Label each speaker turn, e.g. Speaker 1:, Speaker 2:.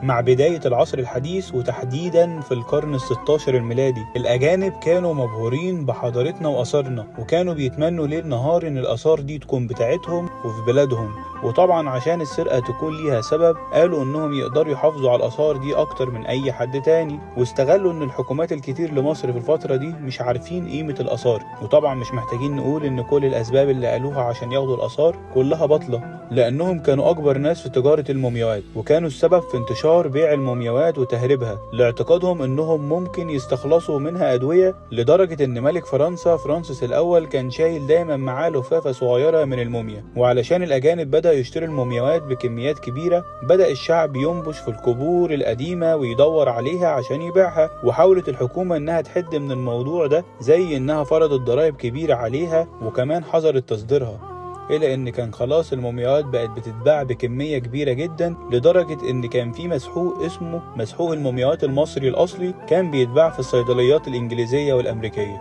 Speaker 1: مع بداية العصر الحديث وتحديدا في القرن ال16 الميلادي. الأجانب كانوا مبهورين بحضارتنا وآثارنا، وكانوا بيتمنوا ليل نهار إن الآثار دي تكون بتاعتهم وفي بلادهم. وطبعا عشان السرقة تكون ليها سبب، قالوا إنهم يقدروا يحافظوا على الآثار دي أكتر من أي حد تاني، واستغلوا إن الحكومات الكتير لمصر في الفترة دي مش عارفين قيمة الآثار. وطبعا مش محتاجين نقول إن كل الأسباب اللي قالوها عشان ياخدوا الآثار كلها باطلة، لأنهم كانوا أكبر ناس في تجارة المومياوات، وكانوا السبب في انتشار بيع المومياوات وتهريبها لاعتقادهم إنهم ممكن يستخلصوا منها أدوية. لدرجة إن ملك فرنسا فرانسيس الأول كان شايل دايما معاه لفافة صغيرة من الموميا. وعلشان الأجانب بدأ يشتري المومياوات بكميات كبيرة، بدأ الشعب ينبش في القبور القديمة ويدور عليها عشان يبيعها. وحاولت الحكومة إنها تحد من الموضوع ده، زي إنها فرضت ضرائب كبيرة عليها، وكمان حظرت تصديرها، إلى إن كان خلاص المومياوات بقت بتتباع بكمية كبيرة جدا، لدرجة إن كان في مسحوق اسمه مسحوق المومياوات المصري الأصلي كان بيتباع في الصيدليات الإنجليزية والأمريكية.